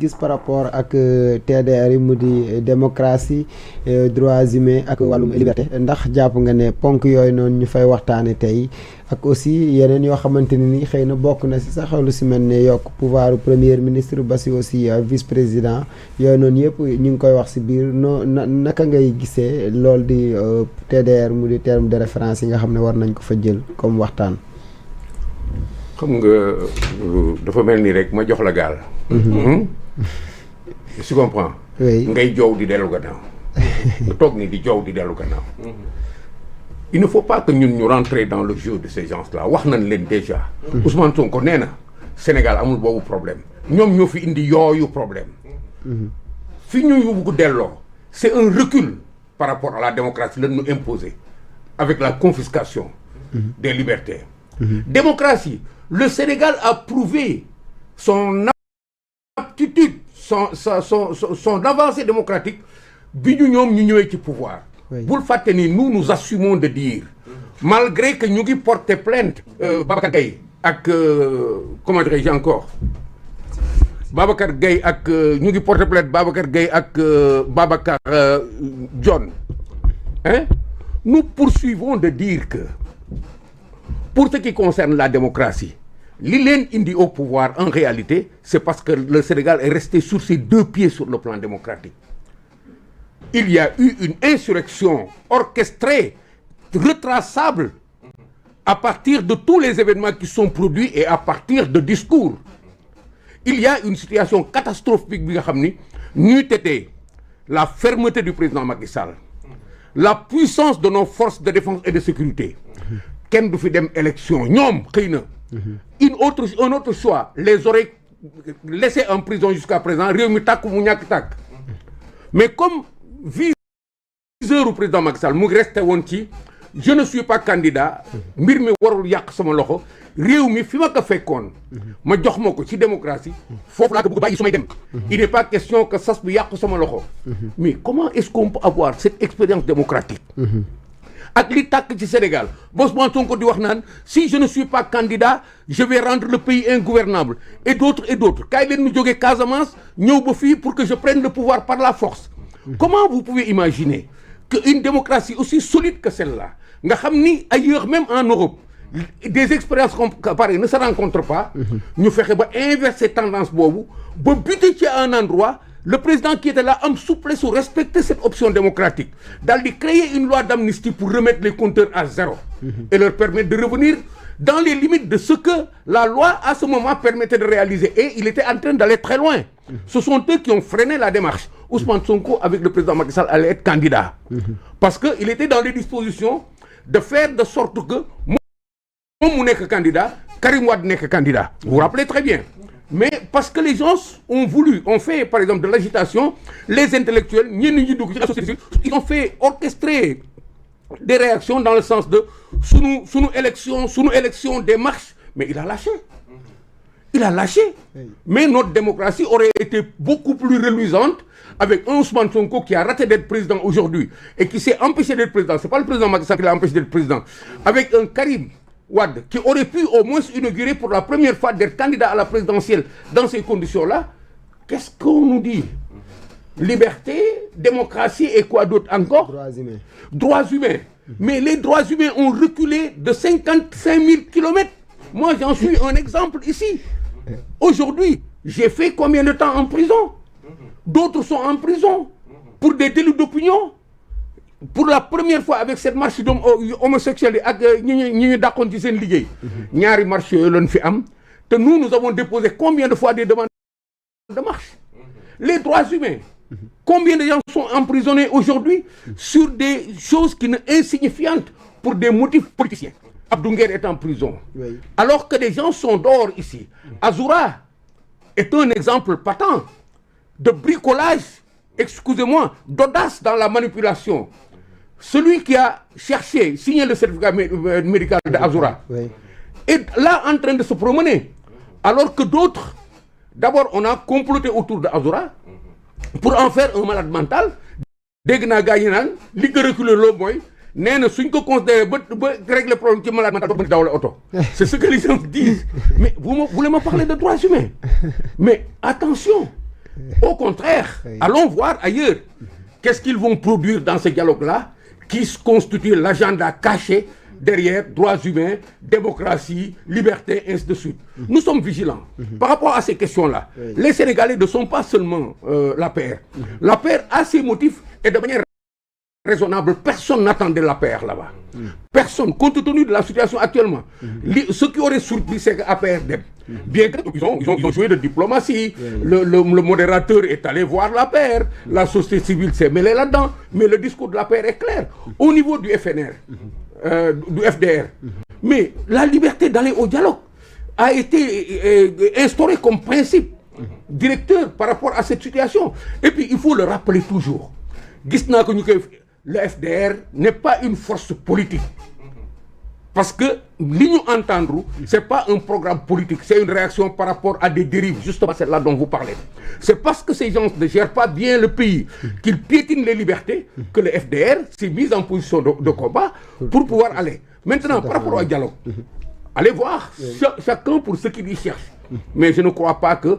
gis-gis par rapport ak TDR yi mu di démocratie droits humains ak wàllum liberté ndax jàpp nga ne ponk yooyu noonu ñu fay waxtaane tey ak aussi yeneen yoo xamante ne ni xëy na bokk na si sax lu si mel ne yokk pouvoir premier ministre ba si aussi vice président yooyu noonu yëpp ñu ngi koy wax si biir naka ngay gisee loolu di TDR mu di terme de référence yi nga xam ne war nañ ko fa jël comme waxtaan. xam nga dafa mel ni rek ma jox la gaal. tu comprends. oui ngay joow di dellu gannaaw. nga toog ni di joow di dellu gannaaw. il ne faut pas que ñun ñu rentrer dans le jeu de ces gens-là wax nañ leen déjà. Ousmane Sonko nee na Sénégal amul boobu problème ñoom ñoo fi indi yooyu problème. fi ñu yóbbu delloo c'est un recul par rapport à la démocratie lañ ñu imposer avec la confiscation des libertés. Démocratie, le Sénégal a prouvé son aptitude, son avancée démocratique bi ñu ñoom ñu ñëwee ci pouvoir. Bul fàtte ni nous assumons de dire malgré que ñu ngi porter plainte Babacar Gaye ak comment dirais-je encore Babacar Gaye ak ñu ngi porter plainte Babacar Gaye ak Babacar John hein, nous poursuivons de dire que pour ce qui concerne la démocratie li leen indi au pouvoir en réalité c'est parce que le Sénégal est resté sur ses deux pieds sur le plan démocratique. Il y a eu une insurrection orchestrée, retraçable à partir de tous les événements qui sont produits et à partir de discours. Il y a une situation catastrophique bi nga xam ni ñuy tetee la fermeté du président Macky Sall, la puissance de nos forces de défense et de sécurité. Kenn du fi dem élection ñoom xëy na un autre choix les aurait laissés en prison jusqu'à présent réew mi tàkk mu ñàkk tàkk mais comme viseur u président Macky Sall mu resté woon ci je ne suis pas candidat mbir mi warul yàq sama loxo réew mi fi ma ko fekkoon ma jox ma ko ci démocratie foofu laa ko bëgg bàyyi su may dem il n'est pas question que sas bi yàqu sama loxo mais comment est-ce qu'on peut avoir cette expérience démocratique ak li tàkk ci Sénégal Ousmane Sonko di wax naan si je ne suis pas candidat je vais rendre le pays ingouvernable et d'autres kaay leen ñu jógee Casamance ñëw ba fii pour que je prenne le pouvoir par la force. Comment vous pouvez imaginer qu'une démocratie aussi solide que celle-là nga xam ni ailleurs même en Europe des expériences pareilles ne se rencontrent pas ñu fexe ba inverser tendance boobu ba buter ci un endroit le président qui était là am souplesse ou respecter cette option démocratique daal di créer une loi d'amnistie pour remettre les compteurs à zéro et leur permettre de revenir dans les limites de ce que la loi à ce moment permettait de réaliser et il était en train d'aller très loin. Ce sont eux qui ont freiné la démarche. Ousmane Sonko avec le président Macky Sall allait être candidat parce que il était dans les dispositions de faire de sorte que moom mu nekk candidat Karim Wade nekk candidat. Vous vous rappelez très bien. Mais parce que les gens ont fait par exemple de l'agitation, les intellectuels, ils ont fait orchestrer des réactions dans le sens de sunu élection des marches, mais il a lâché. Il a lâché. Mais notre démocratie aurait été beaucoup plus reluisante avec un Ousmane Sonko qui a raté d'être président aujourd'hui et qui s'est empêché d'être président. C'est pas le président Macky Sall qui l'a empêché d'être président. Avec un Karim Wade qui aurait pu au moins inaugurer pour la première fois d'être candidat à la présidentielle dans ces conditions-là. Qu'est-ce qu'on nous dit? Liberté, démocratie et quoi d'autre encore? Droits humains. Droits humains. Mais les droits humains ont reculé de 55 000 kilomètres. Moi, j'en suis un exemple ici. Aujourd'hui, j'ai fait combien de temps en prison? D'autres sont en prison pour des délits d'opinion. Pour la première fois avec cette marche d'hommes homosexuels ak ñi ñu dàqoon ci seen liggéey ñaari marche yooyu lañ fi am te nous avons déposé combien de fois des demandes de marche. Les droits humains, combien de gens sont emprisonnés aujourd'hui sur des choses qui ne insignifiantes pour des motifs politiciens. Abdou Nguer est en prison alors que des gens sont dehors ici. Azoura est un exemple patent de bricolage, excusez-moi, d'audace dans la manipulation. Celui qui a cherché, signé le certificat médical de Azoura, est là en train de se promener. Alors que d'autres, d'abord on a comploté autour de Azoura pour en faire un malade mental. Dégg naa gars yi naan li ko reculer loo mooy nee na suñ ko considéré ba régler problème ci malade mental ba dawal oto. C'est ce que les gens disent. Mais vous voulez me parler de droits humains? Mais attention, Au contraire, allons voir ailleurs. Qu'est-ce qu'ils vont produire dans ce dialogue-là qui constitue l'agenda caché derrière droits humains, démocratie, liberté, ainsi de suite. Nous sommes vigilants. Par rapport à ces questions-là, les Sénégalais ne sont pas seulement l'APR. L'APR a ses motifs et de manière raisonnable, personne n'attendait l'APR là-bas. Personne, compte tenu de la situation actuellement. Ce qui aurait surpris, c'est que l'APR dem. Bien qu'ils ont joué de diplomatie, le modérateur est allé voir l'APR, la société civile s'est mêlée là-dedans, mais le discours de l'APR est clair. Au niveau du FNR, du FDR. Mais la liberté d'aller au dialogue a été instaurée comme principe directeur par rapport à cette situation. Et puis, il faut le rappeler toujours. Le FDR n'est pas une force politique. Parce que l'Union entendre, ce n'est pas un programme politique, c'est une réaction par rapport à des dérives, justement celle-là dont vous parlez. C'est parce que ces gens ne gèrent pas bien le pays, qu'ils piétinent les libertés, que le FDR s'est mis en position de combat pour pouvoir aller. Maintenant, par rapport au dialogue, allez voir, chacun pour ce qu'il y cherche. Mais je ne crois pas que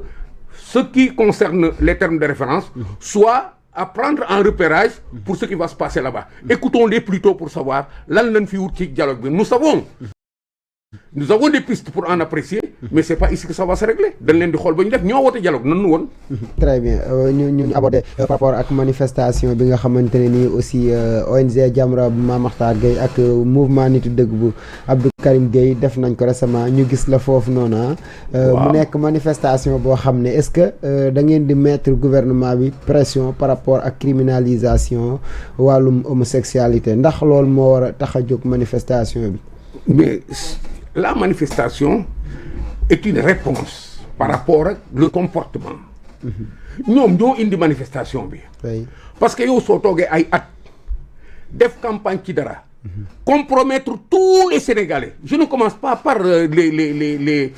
ce qui concerne les termes de référence soit à prendre en repérage pour ce qui va se passer là-bas. Écoutons-les plutôt pour savoir l'an fi wut ci dialogue bi. Nous avons des pistes pour en apprécier, mais c'est pas ici que ça va se régler. Dañ leen di xool ba ñu def ñoo woote dialogue nan nu woon. Très bien ñu aborder par rapport ak manifestation bi nga xamante ne nii aussi ONG Jamra bu Mame Makhtar Gueye ak mouvement Nitu Dëgg bu Abdou Karim Gueye def nañ ko récemment ñu gis la foofu noonu mu nekk manifestation boo xam ne est-ce que da ngeen di mettre gouvernement bi pression par rapport ak criminalisation wàllum homosexualité ndax loolu moo war a tax a jóg manifestation bi. Mais la manifestation est une réponse par rapport au comportement. Nous avons une manifestation. Parce que nous sommes ay at def campagne ci dara. Compromettre tous les Sénégalais. Je ne commence pas par les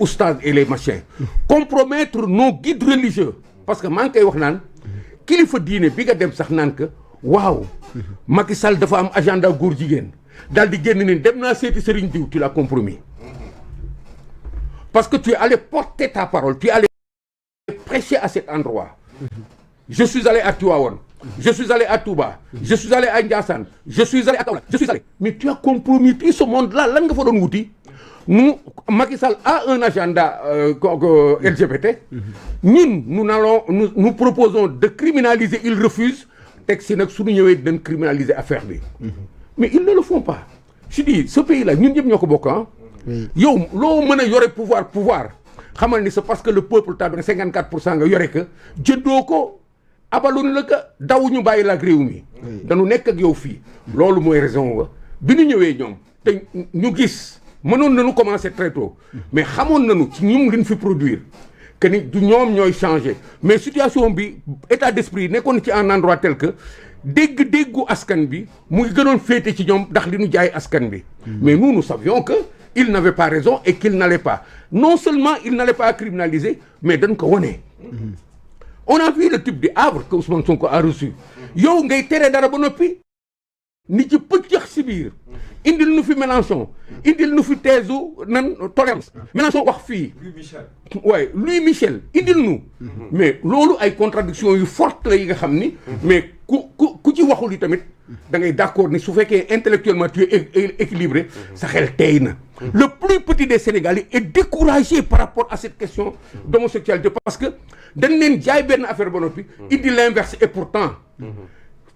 oustas et les machins. Compromettre nos guides religieux. Parce que man kay wax nan kilifa diine bi nga dem sax nan que waaw Macky Sall dafa am agenda góor jigéen. Dans di génn ni dem naa seeti Serigne Diou, tu l'as compromis. Parce que tu es allé porter ta parole, tu es allé prêcher à cet endroit. Je suis allé à Tivaouane, je suis allé à Touba, je suis allé à Ndiassane, je suis allé à Kaolack, je suis allé. Mais tu as compromis tout ce monde-là, lan nga fa doon wuti. Nous, Macky Sall a un agenda LGBT. Nous proposons de criminaliser, il refuse. Texte nak suñu ñëwé dañ criminaliser affaire bi. Mais ils ne le font pas. Je dis, ce pays-là, nous ne sommes pas beaucoup. Yo, l'on mène yore pouvoir. C'est parce que le peuple t'a donné 54% yore que Dieu doko abalon le que daw ñu bayi la réew mi. Dañu nekk ak yow fi. Lolu moy raison wa. Bi ñu ñëwé ñom té ñu gis mënon nañu commencer très tôt. Mais xamone nañu ci ñum liñ fi produire que ni du ñom ñoy changer. Mais situation bi état d'esprit nekkon ci un endroit tel que déggu askan bi muy gënoon féete ci ñoom ndax li ñu jaay askan bi. Mais nous savions que il n'avait pas raison et qu'il n'allait pas. Non seulement il n'allait pas criminaliser, mais dañ ko wone. On a vu le type de havre que Ousmane Sonko a reçu. Yow ngay tere dara ba noppi ni ci pëccax si biir indil nu fi Mélenchon indil nu fi teesu nan tolérance Mélenchon wax fii ouais Louis Michel indil nu mais loolu ay contradiction yu forte la yi nga xam ni mais ku ci waxul yi tamit da ngay d'accord ni su fekkee intellectuellement tu es équilibré sa xel tey na. Le plus petit des Sénégalais est découragé par rapport à cette question d'homosexualité parce que dañ leen jaay benn affaire ba noppi indi l'inverse et pourtant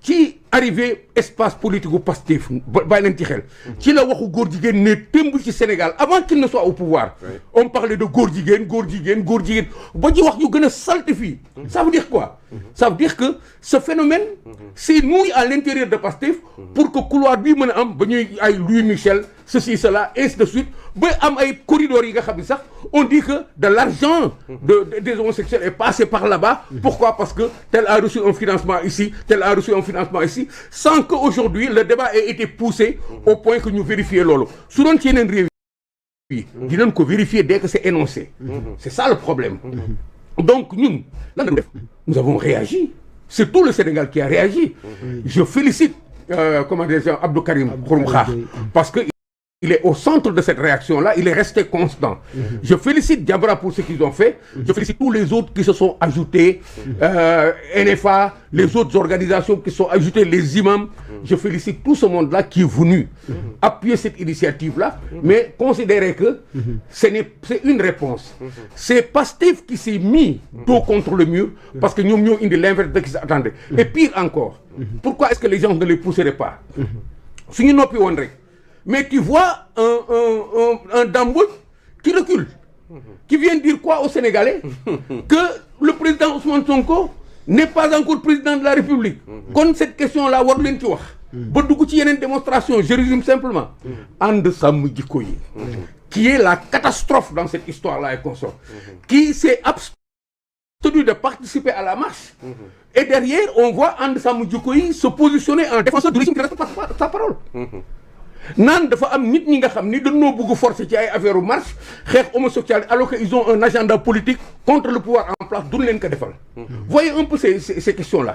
ci arrivé espace politique ou Pastef bàyyi leen ci xel ci la waxu góor jigéen ne tëmb ci Sénégal avant qu'il ne soit au pouvoir on parlait de góor jigéen ba ci wax yu gën a salte fii. Ça veut dire quoi? Ça veut dire que ce phénomène s'est noué à l'intérieur de Pastef pour que couloir bi mën a am ba ñuy ay Louis Michel ceci cela ainsi de suite ba am ay corridors yi nga xam ne sax on dit que de l'argent des homosexuels est passé par là-bas. Pourquoi? Parce que tel a reçu un financement ici, tel a reçu un financement ici, sans qu'aujourd'hui le débat ait été poussé au point que nous vérifions lolo. Su doon ci yeneen réew yi dinañ ko vérifier dès que c'est énoncé. C'est ça le problème. Donc ñun lan lañu def? Nous avons réagi. C'est tout le Sénégal qui a réagi. Je félicite comment dire Abdou Karim Xurum Xaax parce que il est au centre de cette réaction-là, il est resté constant. Je félicite Diabra pour ce qu'ils ont fait. Je félicite tous les autres qui se sont ajoutés, NFA, les autres organisations qui se sont ajoutées, les imams. Je félicite tout ce monde-là qui est venu appuyer cette initiative-là, mais considérez que c'est une réponse. C'est Pastef qui s'est mis dos contre le mur parce que nous avons eu l'inverse de ce qu'ils attendaient. Et pire encore, pourquoi est-ce que les gens ne les pousseraient pas? Mais tu vois un Dambou qui recule, qui vient dire quoi aux Sénégalais? Que le président Ousmane Sonko n'est pas encore président de la République. Comme cette question-là, il y a une démonstration, je résume simplement. And Sam Djikoyi, qui est la catastrophe dans cette histoire-là et consort, qui s'est abstenu de participer à la marche. Et derrière, on voit And Sam Djikoyi se positionner en défenseur du régime qui respecte sa parole. Nan dafa am nit ñi nga xam ni dañoo bëgg forcer ci ay affaire marche xeex homosexuel alors qu'ils ont un agenda politique contre le pouvoir en place duñ leen ko defal. Voyez un peu ces questions là.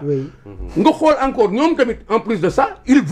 Nga xool encore ñoom tamit en plus de ça ils veulent